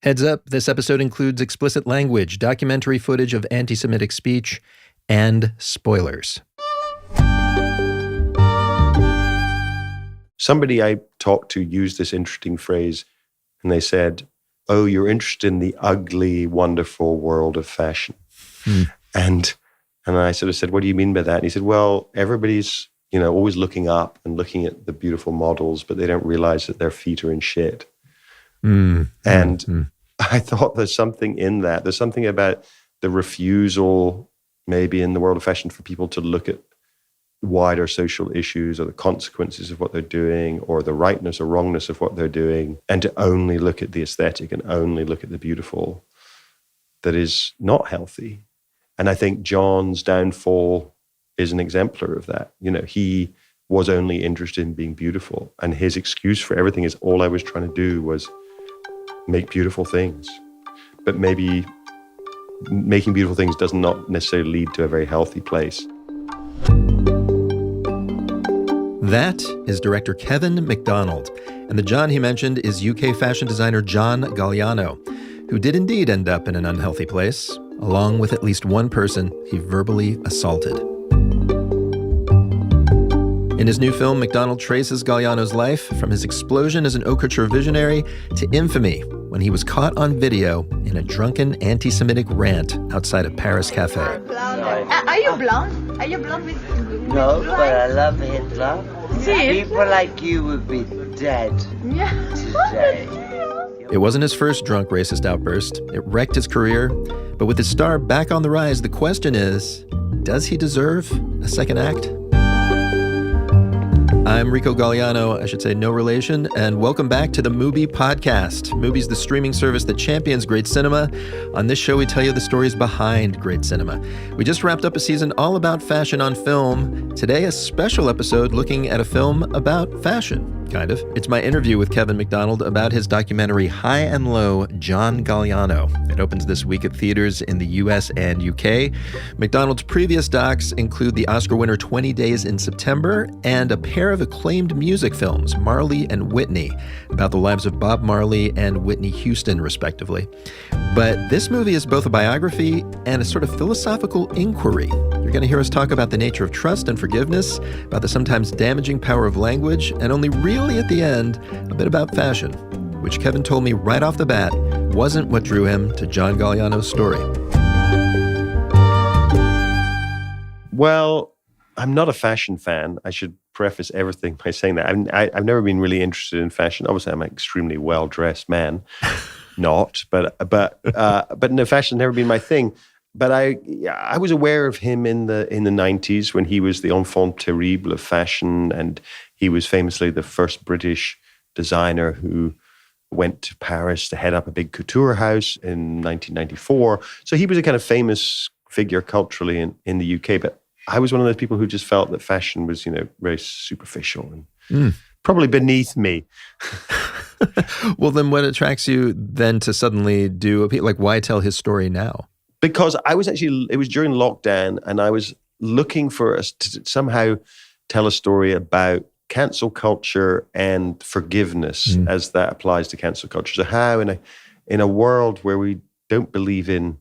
Heads up, this episode includes explicit language, documentary footage of anti-Semitic speech, and spoilers. Somebody I talked to used this interesting phrase, and they said, "Oh, you're interested in the ugly, wonderful world of fashion." And I sort of said, "What do you mean by that?" And he said, "Well, everybody's, always looking up and looking at the beautiful models, but they don't realize that their feet are in shit." I thought there's something in that. There's something about the refusal, maybe in the world of fashion, for people to look at wider social issues or the consequences of what they're doing or the rightness or wrongness of what they're doing, and to only look at the aesthetic and only look at the beautiful. That is not healthy. And I think John's downfall is an exemplar of that. He was only interested in being beautiful, and his excuse for everything is, all I was trying to do was make beautiful things. But maybe making beautiful things does not necessarily lead to a very healthy place. That is director Kevin Macdonald. And the John he mentioned is UK fashion designer John Galliano, who did indeed end up in an unhealthy place, along with at least one person he verbally assaulted. In his new film, Macdonald traces Galliano's life from his explosion as an haute couture visionary to infamy when he was caught on video in a drunken anti-Semitic rant outside a Paris cafe. Are you blonde? Are you blonde with No, blue but I eyes? love Hitler. See? People like you would be dead today. It wasn't his first drunk racist outburst. It wrecked his career. But with his star back on the rise, the question is, does he deserve a second act? I'm Rico Gagliano, I should say no relation, and welcome back to the MUBI Podcast. MUBI's the streaming service that champions great cinema. On this show, we tell you the stories behind great cinema. We just wrapped up a season all about fashion on film. Today, a special episode looking at a film about fashion, kind of. It's my interview with Kevin Macdonald about his documentary High and Low, John Galliano. It opens this week at theaters in the US and UK. Macdonald's previous docs include the Oscar winner 20 Days in September and a pair of acclaimed music films, Marley and Whitney, about the lives of Bob Marley and Whitney Houston, respectively. But this movie is both a biography and a sort of philosophical inquiry. You're going to hear us talk about the nature of trust and forgiveness, about the sometimes damaging power of language, and only really at the end, a bit about fashion, which Kevin told me right off the bat wasn't what drew him to John Galliano's story. Well, I'm not a fashion fan. I should preface everything by saying that. I've never been really interested in fashion. Obviously, I'm an extremely well-dressed man. Not, but no, fashion's never been my thing. But I was aware of him in the 90s when he was the enfant terrible of fashion, and he was famously the first British designer who went to Paris to head up a big couture house in 1994. So he was a kind of famous figure culturally in the UK. But I was one of those people who just felt that fashion was, very superficial and probably beneath me. Well, then what attracts you then to suddenly do, why tell his story now? Because it was during lockdown, and I was looking for us to somehow tell a story about cancel culture and forgiveness as that applies to cancel culture. So how in a world where we don't believe in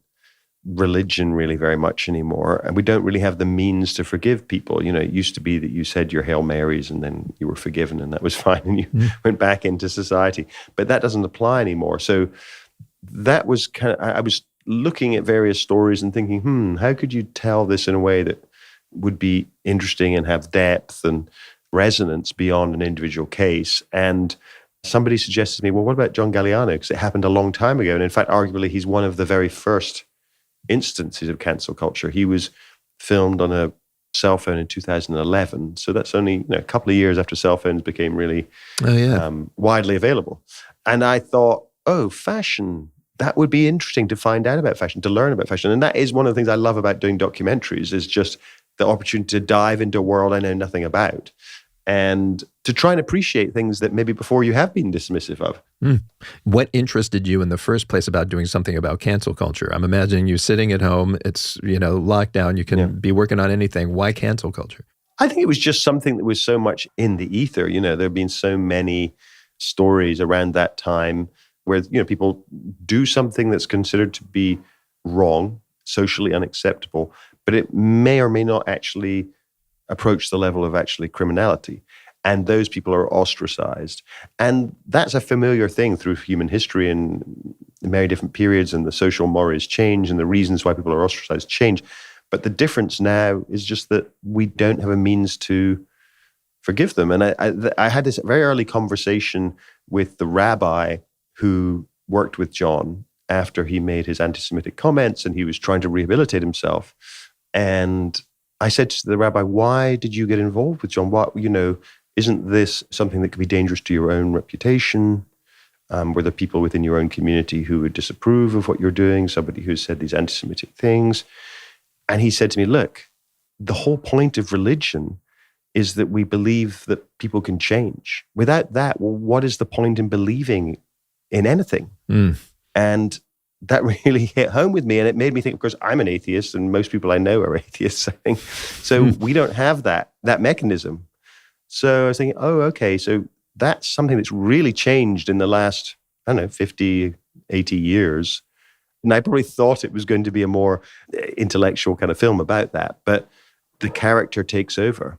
religion really very much anymore, and we don't really have the means to forgive people. It used to be that you said your Hail Marys and then you were forgiven and that was fine and you went back into society. But that doesn't apply anymore. So that was I was looking at various stories and thinking, how could you tell this in a way that would be interesting and have depth and resonance beyond an individual case? And somebody suggested to me, well, what about John Galliano? Because it happened a long time ago. And in fact, arguably, he's one of the very first instances of cancel culture. He was filmed on a cell phone in 2011. So that's only a couple of years after cell phones became really widely available. And I thought, fashion, that would be interesting to find out about fashion, to learn about fashion. And that is one of the things I love about doing documentaries, is just the opportunity to dive into a world I know nothing about and to try and appreciate things that maybe before you have been dismissive of. What interested you in the first place about doing something about cancel culture? I'm imagining you sitting at home, it's, lockdown, you can be working on anything. Why cancel culture? I think it was just something that was so much in the ether. There have been so many stories around that time where, people do something that's considered to be wrong, socially unacceptable, but it may or may not actually approach the level of actually criminality. And those people are ostracized. And that's a familiar thing through human history and in many different periods, and the social mores change and the reasons why people are ostracized change. But the difference now is just that we don't have a means to forgive them. And I had this very early conversation with the rabbi who worked with John after he made his anti-Semitic comments and he was trying to rehabilitate himself. And I said to the rabbi, why did you get involved with John? What, isn't this something that could be dangerous to your own reputation? Were there people within your own community who would disapprove of what you're doing? Somebody who said these anti-Semitic things? And he said to me, look, the whole point of religion is that we believe that people can change. Without that, well, what is the point in believing in anything? And that really hit home with me. And it made me think, of course, I'm an atheist and most people I know are atheists, I think. So we don't have that mechanism. So I was thinking, oh, okay, so that's something that's really changed in the last, 50, 80 years. And I probably thought it was going to be a more intellectual kind of film about that, but the character takes over.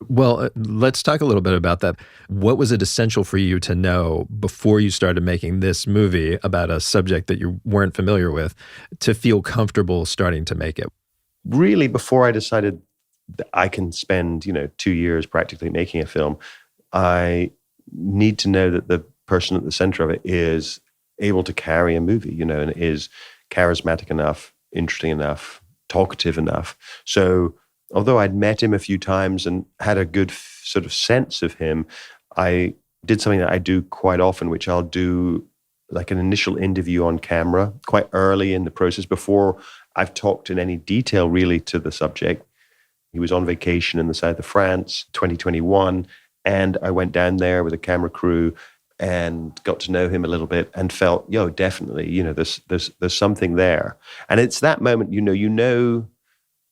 Well, let's talk a little bit about that. What was it essential for you to know before you started making this movie about a subject that you weren't familiar with to feel comfortable starting to make it? Really, before I decided that I can spend, 2 years practically making a film, I need to know that the person at the center of it is able to carry a movie, and is charismatic enough, interesting enough, talkative enough. So although I'd met him a few times and had a good sort of sense of him, I did something that I do quite often, which I'll do like an initial interview on camera quite early in the process before I've talked in any detail really to the subject. He was on vacation in the south of France, 2021, and I went down there with a camera crew and got to know him a little bit and felt, definitely, there's something there. And it's that moment, you know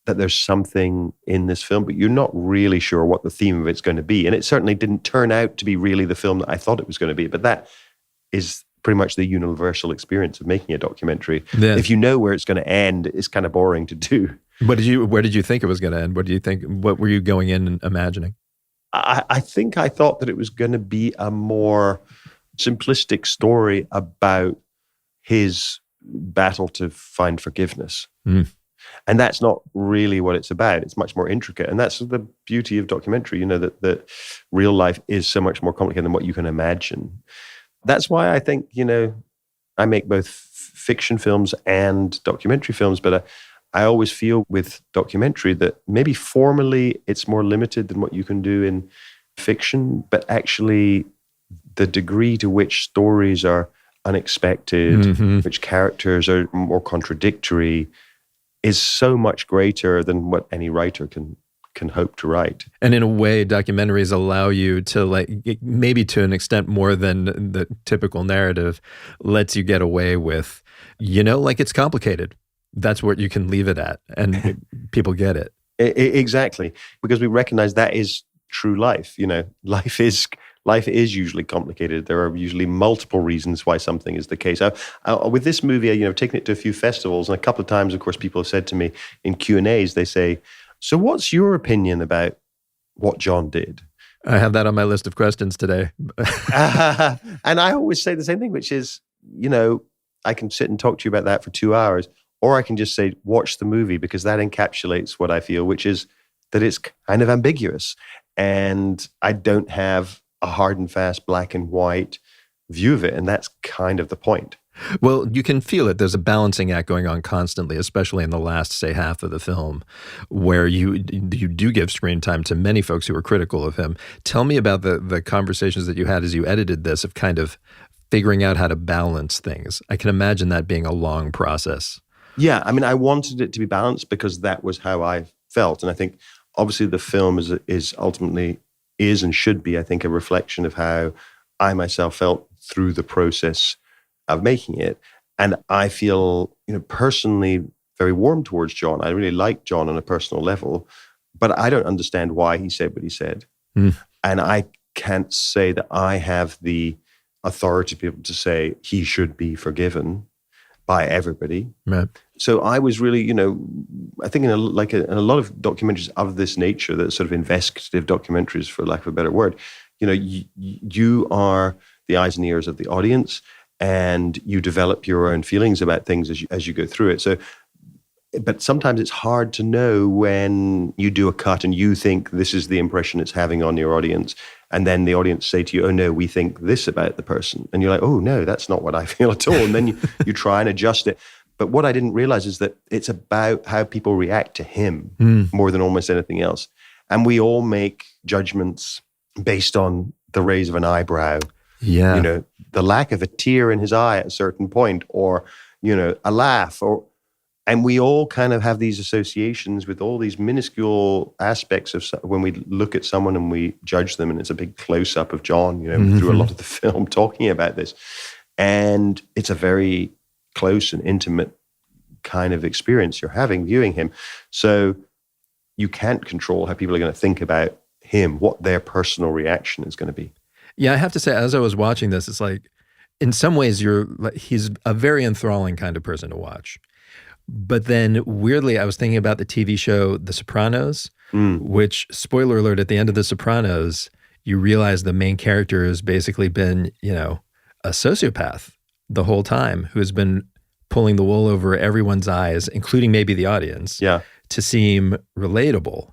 that there's something in this film, but you're not really sure what the theme of it's going to be. And it certainly didn't turn out to be really the film that I thought it was going to be. But that is pretty much the universal experience of making a documentary. Yeah. If you know where it's going to end, it's kind of boring to do. Where did you think it was going to end? What were you going in and imagining? I think I thought that it was going to be a more simplistic story about his battle to find forgiveness. And that's not really what it's about. It's much more intricate. And that's the beauty of documentary, that real life is so much more complicated than what you can imagine. That's why I think, I make both fiction films and documentary films, but I always feel with documentary that maybe formally it's more limited than what you can do in fiction, but actually the degree to which stories are unexpected, which characters are more contradictory, is so much greater than what any writer can hope to write. And in a way, documentaries allow you to, maybe to an extent more than the typical narrative, lets you get away with, it's complicated. That's what you can leave it at, and people get it. Exactly, because we recognize that is true life. Life is usually complicated. There are usually multiple reasons why something is the case. With this movie, I've taken it to a few festivals, and a couple of times, of course, people have said to me in Q&As, they say, so what's your opinion about what John did? I have that on my list of questions today. And I always say the same thing, which is, I can sit and talk to you about that for 2 hours, or I can just say, watch the movie, because that encapsulates what I feel, which is that it's kind of ambiguous. And I don't have a hard and fast black and white view of it. And that's kind of the point. Well, you can feel it. There's a balancing act going on constantly, especially in the last, say, half of the film, where you do give screen time to many folks who are critical of him. Tell me about the conversations that you had as you edited this of kind of figuring out how to balance things. I can imagine that being a long process. Yeah, I wanted it to be balanced because that was how I felt. And I think, obviously, the film is ultimately and should be, I think, a reflection of how I myself felt through the process of making it. And I feel, personally very warm towards John. I really like John on a personal level, but I don't understand why he said what he said. And I can't say that I have the authority to be able to say he should be forgiven. by everybody. Right. So I was really, I think in a lot of documentaries of this nature, that sort of investigative documentaries, for lack of a better word, you are the eyes and ears of the audience, and you develop your own feelings about things as you go through it. So, but sometimes it's hard to know when you do a cut and you think this is the impression it's having on your audience, and then the audience say to you, "Oh no, we think this about the person," and you're like, "Oh no, that's not what I feel at all." And then you try and adjust it. But what I didn't realize is that it's about how people react to him more than almost anything else. And we all make judgments based on the raise of an eyebrow. Yeah. The lack of a tear in his eye at a certain point, or, a laugh, and we all kind of have these associations with all these minuscule aspects of when we look at someone and we judge them, and it's a big close-up of John, through a lot of the film talking about this. And it's a very close and intimate kind of experience you're having viewing him. So you can't control how people are going to think about him, what their personal reaction is going to be. Yeah, I have to say, as I was watching this, it's like, in some ways, he's a very enthralling kind of person to watch. But then, weirdly, I was thinking about the TV show The Sopranos, which, spoiler alert, at the end of The Sopranos, you realize the main character has basically been, a sociopath the whole time, who has been pulling the wool over everyone's eyes, including maybe the audience, to seem relatable.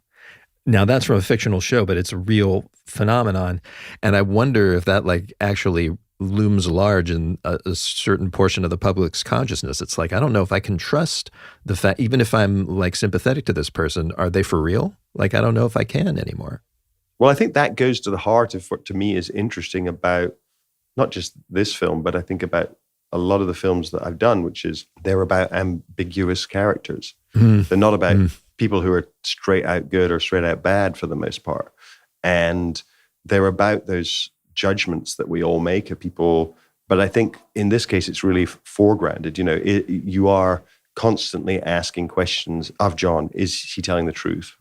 Now, that's from a fictional show, but it's a real phenomenon. And I wonder if that actually looms large in a certain portion of the public's consciousness. It's like, I don't know if I can trust the fact, even if I'm sympathetic to this person, are they for real? I don't know if I can anymore. Well, I think that goes to the heart of what to me is interesting about not just this film, but I think about a lot of the films that I've done, which is they're about ambiguous characters. They're not about people who are straight out good or straight out bad for the most part. And they're about those judgments that we all make of people. But I think in this case, it's really foregrounded. You are constantly asking questions of John. Is he telling the truth?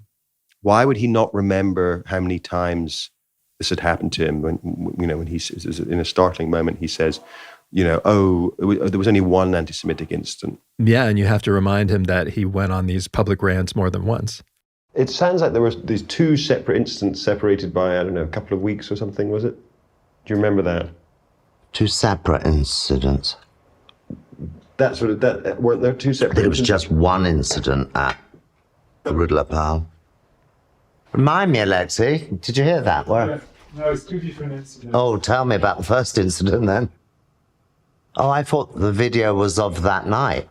Why would he not remember how many times this had happened to him? When he says, in a startling moment, he says, there was only one anti-Semitic incident. Yeah, and you have to remind him that he went on these public rants more than once. It sounds like there were these two separate incidents separated by, I don't know, a couple of weeks or something, was it? Do you remember that? Two separate incidents. Weren't there two separate There was just one incident at the Riddler Pal. Remind me, Alexi, did you hear that? No, it's two different incidents. Oh, tell me about the first incident then. Oh, I thought the video was of that night.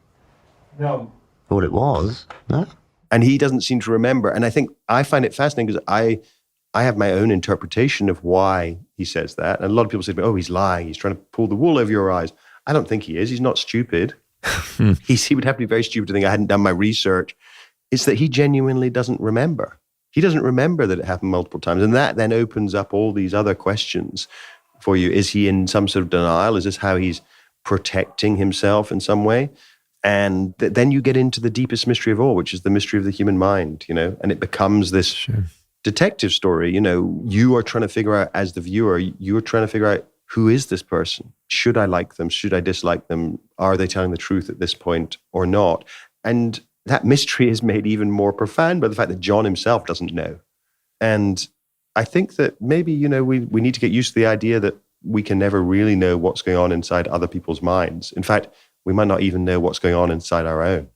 No. Thought it was. No? And he doesn't seem to remember. And I think I find it fascinating because I have my own interpretation of why he says that. And a lot of people say, "Oh, he's lying. He's trying to pull the wool over your eyes." I don't think he is. He's not stupid. He would have to be very stupid to think I hadn't done my research. It's that he genuinely doesn't remember. He doesn't remember that it happened multiple times. And that then opens up all these other questions for you. Is he in some sort of denial? Is this how he's protecting himself in some way? And then you get into the deepest mystery of all, which is the mystery of the human mind, and it becomes this detective story. You are trying to figure out, as the viewer, you are trying to figure out, who is this person? Should I like them? Should I dislike them? Are they telling the truth at this point or not? And that mystery is made even more profound by the fact that John himself doesn't know. And I think that maybe, we need to get used to the idea that we can never really know what's going on inside other people's minds. In fact, we might not even know what's going on inside our own.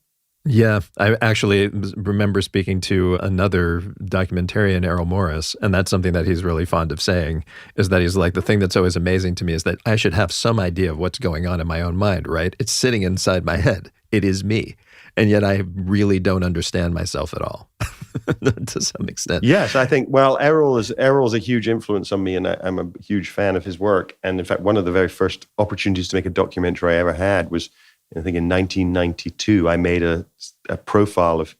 Yeah, I actually remember speaking to another documentarian, Errol Morris, and that's something that he's really fond of saying, is that he's like, the thing that's always amazing to me is that I should have some idea of what's going on in my own mind, right? It's sitting inside my head. It is me. And yet I really don't understand myself at all, to some extent. Yes, I think, Errol's a huge influence on me, and I'm a huge fan of his work. And in fact, one of the very first opportunities to make a documentary I ever had was, I think in 1992, I made a profile of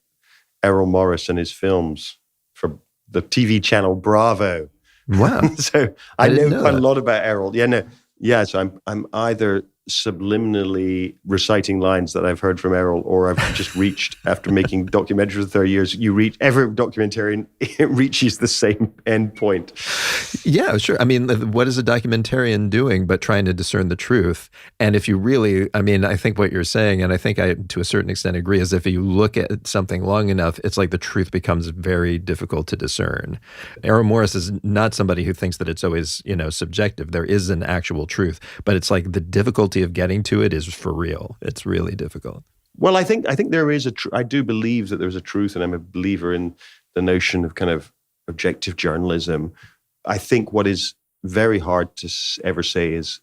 Errol Morris and his films for the TV channel Bravo. Wow. So I know quite a lot about Errol. So I'm either subliminally reciting lines that I've heard from Errol, or I've just reached, after making documentaries for 30 years, every documentarian reaches the same end point. Yeah, sure. I mean, what is a documentarian doing but trying to discern the truth? And if you really, I mean, I think what you're saying, and I think I, to a certain extent, agree, is if you look at something long enough, it's like the truth becomes very difficult to discern. Errol Morris is not somebody who thinks that it's always, subjective. There is an actual truth, but it's like the difficulty of getting to it is for real. It's really difficult. Well, I think there is I do believe that there's a truth, and I'm a believer in the notion of kind of objective journalism. I think what is very hard to ever say is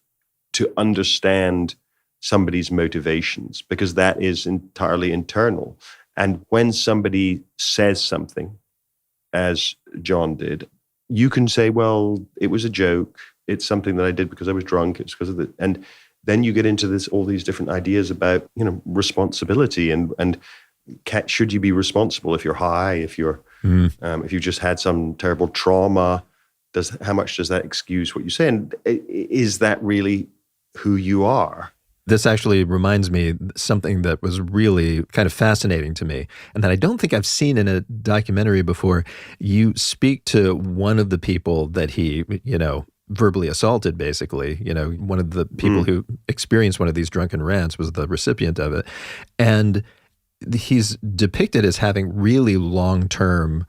to understand somebody's motivations, because that is entirely internal. And when somebody says something, as John did, you can say, well, it was a joke. It's something that I did because I was drunk. It's because of the, and then you get into all these different ideas about, responsibility and should you be responsible if you're high, if you're, if you just had some terrible trauma, how much does that excuse what you say? And is that really who you are? This actually reminds me something that was really kind of fascinating to me, and that I don't think I've seen in a documentary before. You speak to one of the people that he, verbally assaulted, basically. One of the people who experienced one of these drunken rants was the recipient of it. And he's depicted as having really long-term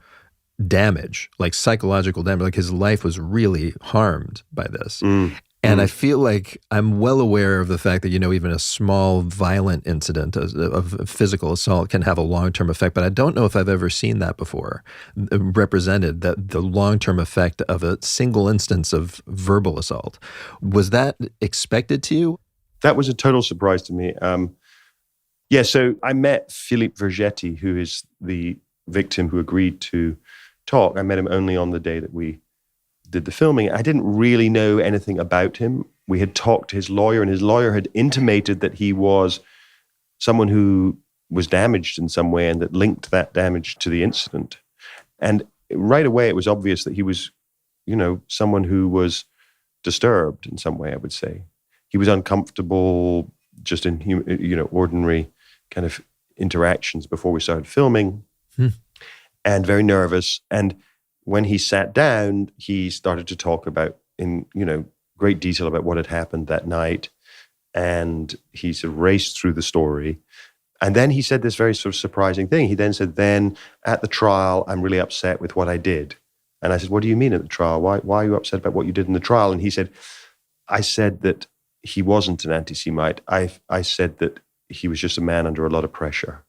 damage, like psychological damage, like his life was really harmed by this. And I feel like I'm well aware of the fact that, even a small violent incident of physical assault can have a long-term effect, but I don't know if I've ever seen that before, represented, that the long-term effect of a single instance of verbal assault. Was that expected to you? That was a total surprise to me. So I met Philippe Vergetti, who is the victim who agreed to talk. I met him only on the day that we did the filming. I didn't really know anything about him. We had talked to his lawyer, and his lawyer had intimated that he was someone who was damaged in some way and that linked that damage to the incident. And right away, it was obvious that he was, someone who was disturbed in some way, I would say. He was uncomfortable just in, ordinary kind of interactions before we started filming, and very nervous. And when he sat down, he started to talk about, in great detail, about what had happened that night. And he sort of raced through the story. And then he said this very sort of surprising thing. He then said, at the trial, I'm really upset with what I did. And I said, what do you mean at the trial? Why are you upset about what you did in the trial? And he said, I said that he wasn't an anti-Semite. I said that he was just a man under a lot of pressure.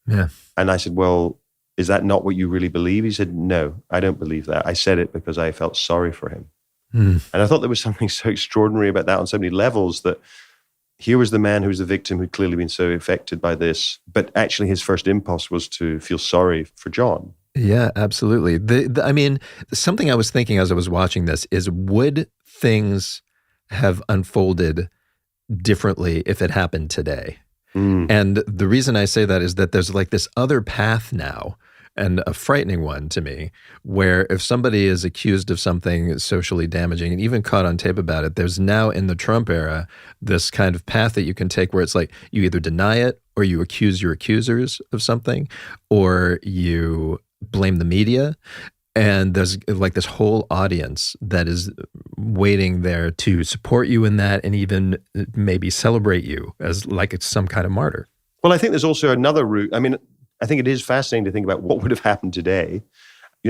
Yeah. And I said, well, is that not what you really believe? He said, no, I don't believe that. I said it because I felt sorry for him. And I thought there was something so extraordinary about that on so many levels, that here was the man who was the victim who'd clearly been so affected by this, but actually his first impulse was to feel sorry for John. Yeah, absolutely. I mean, something I was thinking as I was watching this is, would things have unfolded differently if it happened today? And the reason I say that is that there's like this other path now, and a frightening one to me, where if somebody is accused of something socially damaging and even caught on tape about it, there's now in the Trump era this kind of path that you can take where it's like you either deny it, or you accuse your accusers of something, or you blame the media. And there's like this whole audience that is waiting there to support you in that, and even maybe celebrate you as like it's some kind of martyr. Well, I think there's also another route. I mean, I think it is fascinating to think about what would have happened today.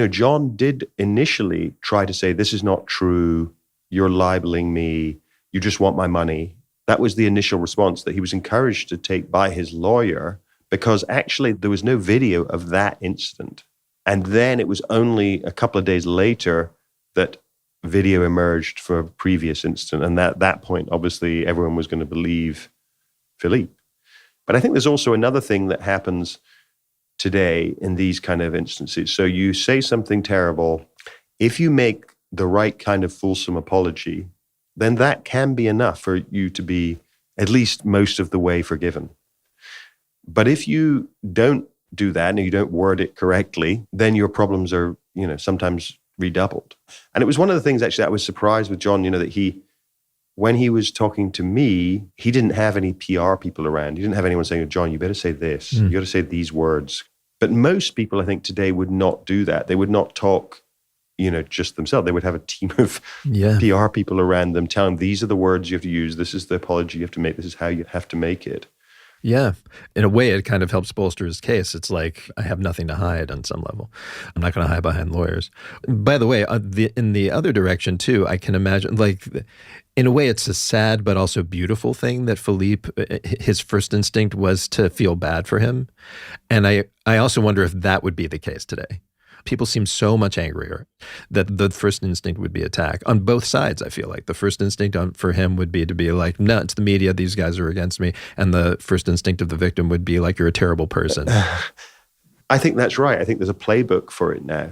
John did initially try to say, this is not true. You're libeling me. You just want my money. That was the initial response that he was encouraged to take by his lawyer, because actually there was no video of that incident. And then it was only a couple of days later that video emerged for a previous incident. And at that point, obviously, everyone was going to believe Philippe. But I think there's also another thing that happens today in these kind of instances. So you say something terrible. If you make the right kind of fulsome apology, then that can be enough for you to be at least most of the way forgiven. But if you don't do that and you don't word it correctly, then your problems are, sometimes redoubled. And it was one of the things actually that I was surprised with John, that when he was talking to me, he didn't have any PR people around. He didn't have anyone saying, John, you better say this. You got to say these words. But most people, I think, today would not do that. They would not talk just themselves. They would have a team of PR people around them telling them, these are the words you have to use. This is the apology you have to make. This is how you have to make it. Yeah. In a way, it kind of helps bolster his case. It's like, I have nothing to hide on some level. I'm not going to hide behind lawyers. By the way, in the other direction too, I can imagine, like, in a way, it's a sad but also beautiful thing that Philippe, his first instinct was to feel bad for him. And I also wonder if that would be the case today. People seem so much angrier that the first instinct would be attack on both sides. I feel like the first instinct for him would be to be like, no, it's the media. These guys are against me. And the first instinct of the victim would be like, you're a terrible person. I think that's right. I think there's a playbook for it now.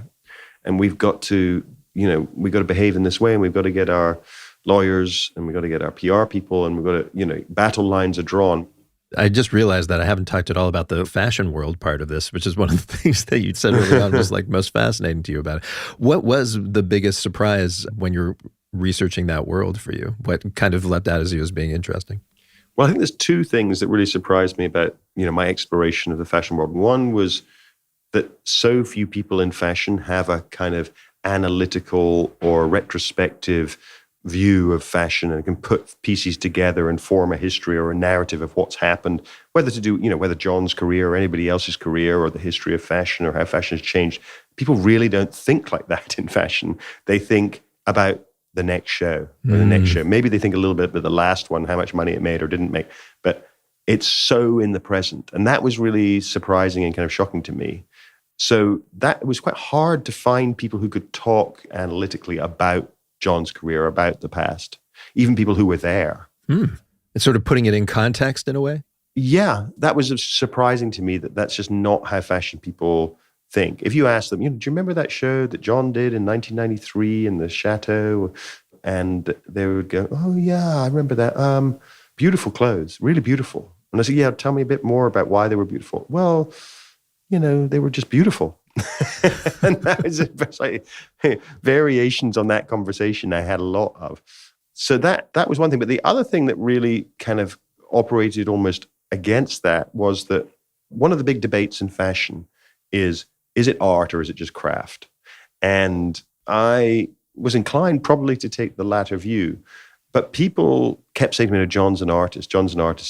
And we've got to, we've got to behave in this way, and we've got to get our lawyers, and we've got to get our PR people, and we've got to, battle lines are drawn. I just realized that I haven't talked at all about the fashion world part of this, which is one of the things that you said early on was like most fascinating to you about it. What was the biggest surprise when you're researching that world for you? What kind of leapt out as you as being interesting? Well, I think there's two things that really surprised me about, my exploration of the fashion world. One was that so few people in fashion have a kind of analytical or retrospective view of fashion and can put pieces together and form a history or a narrative of what's happened, whether to do, whether John's career or anybody else's career or the history of fashion or how fashion has changed. People really don't think like that in fashion. They think about the next show or the next show. Maybe they think a little bit about the last one, how much money it made or didn't make, but it's so in the present. And that was really surprising and kind of shocking to me. So that was quite hard to find people who could talk analytically about John's career, about the past, even people who were there. It's sort of putting it in context in a way? Yeah, that was surprising to me that's just not how fashion people think. If you ask them, do you remember that show that John did in 1993 in the Chateau? And they would go, oh yeah, I remember that. Beautiful clothes, really beautiful. And I said, yeah, tell me a bit more about why they were beautiful. Well, they were just beautiful. And that was like variations on that conversation I had a lot of. So that was one thing. But the other thing that really kind of operated almost against that was that one of the big debates in fashion is it art or is it just craft? And I was inclined probably to take the latter view. But people kept saying to me, John's an artist.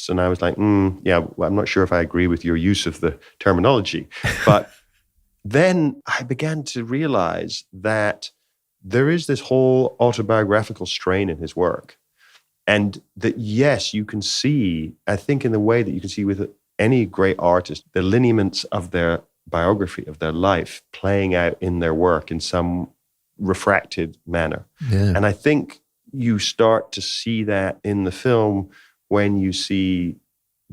And I was like, yeah, well, I'm not sure if I agree with your use of the terminology. But then I began to realize that there is this whole autobiographical strain in his work. And that, yes, you can see, I think in the way that you can see with any great artist, the lineaments of their biography, of their life, playing out in their work in some refracted manner. Yeah. And I think you start to see that in the film when you see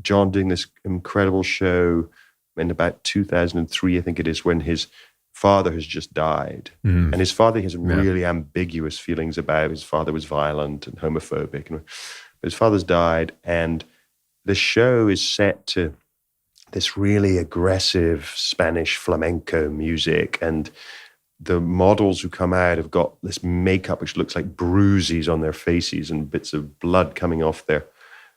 John doing this incredible show in about 2003, I think it is, when his father has just died. And his father has really ambiguous feelings about. His father was violent and homophobic. But his father's died, and the show is set to this really aggressive Spanish flamenco music, and the models who come out have got this makeup which looks like bruises on their faces and bits of blood coming off their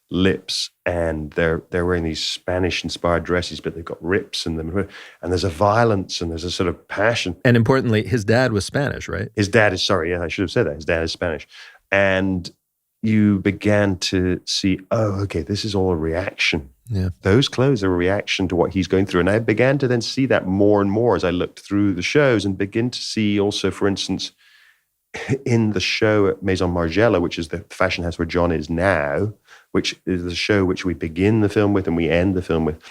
lips, and they're wearing these Spanish-inspired dresses, but they've got rips in them, and there's a violence and there's a sort of passion. And importantly, his dad was Spanish, right? His dad is, I should have said that. His dad is Spanish. And you began to see, oh, okay, this is all a reaction. Yeah. Those clothes are a reaction to what he's going through. And I began to then see that more and more as I looked through the shows, and begin to see also, for instance, in the show at Maison Margiela, which is the fashion house where John is now, which is the show which we begin the film with and we end the film with.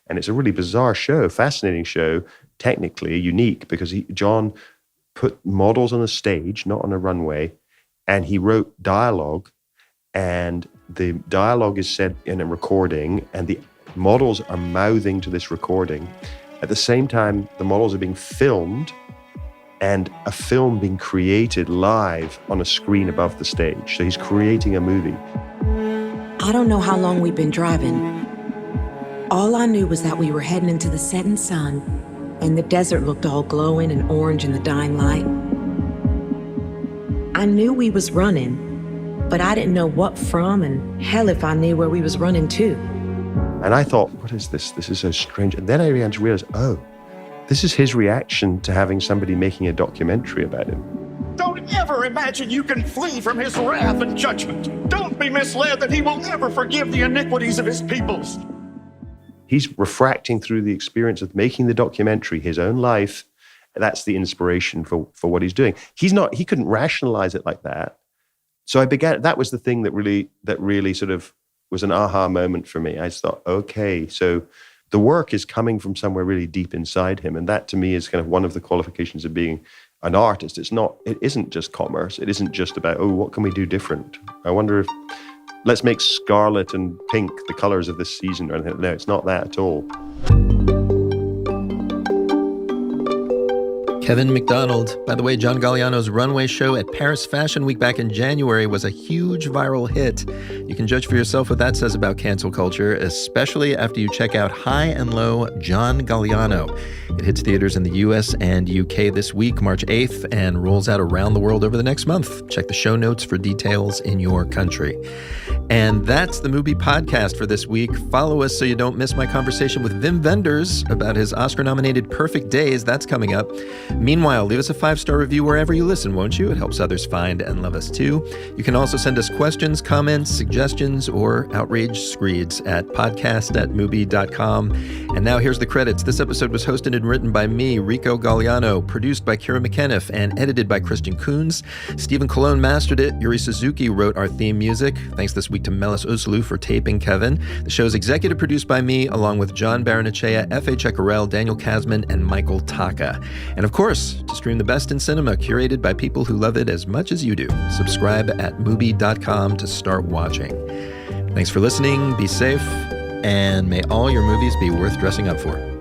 And it's a really bizarre show, fascinating show, technically unique, because John put models on a stage, not on a runway, and he wrote dialogue, and the dialogue is said in a recording, and the models are mouthing to this recording. At the same time, the models are being filmed, and a film being created live on a screen above the stage. So he's creating a movie. I don't know how long we've been driving. All I knew was that we were heading into the setting sun, and the desert looked all glowing and orange in the dying light. I knew we was running, but I didn't know what from, and hell if I knew where we was running to. And I thought, what is this? This is so strange. And then I began to realize, oh, This is his reaction to having somebody making a documentary about him. Don't ever imagine you can flee from his wrath and judgment. Don't be misled that he will never forgive the iniquities of his peoples. He's refracting through the experience of making the documentary, his own life. That's the inspiration for what he's doing. He couldn't rationalize it like that. So that was the thing that really sort of was an aha moment for me. I just thought, okay, so the work is coming from somewhere really deep inside him. And that to me is kind of one of the qualifications of being an artist. It isn't just commerce. It isn't just about, what can we do different? I wonder if, let's make scarlet and pink the colors of this season or anything. No, it's not that at all. Kevin Macdonald. By the way, John Galliano's runway show at Paris Fashion Week back in January was a huge viral hit. You can judge for yourself what that says about cancel culture, especially after you check out High and Low John Galliano. It hits theaters in the US and UK this week, March 8th, and rolls out around the world over the next month. Check the show notes for details in your country. And that's the MUBI Podcast for this week. Follow us so you don't miss my conversation with Wim Wenders about his Oscar-nominated Perfect Days. That's coming up. Meanwhile, leave us a 5-star review wherever you listen, won't you? It helps others find and love us too. You can also send us questions, comments, suggestions, or outrage screeds at podcast@mubi.com. And now here's the credits. This episode was hosted and written by me, Rico Gagliano, produced by Kira McKenniff, and edited by Christian Coons. Stephen Colon mastered it. Yuri Suzuki wrote our theme music. Thanks this week to Melis Uslu for taping Kevin. The show is executive produced by me, along with John Baranachea, F.A. Ceccarel, Daniel Kasman, and Michael Taka. And of course, to stream the best in cinema, curated by people who love it as much as you do. Subscribe at MUBI.com to start watching. Thanks for listening, be safe, and may all your movies be worth dressing up for.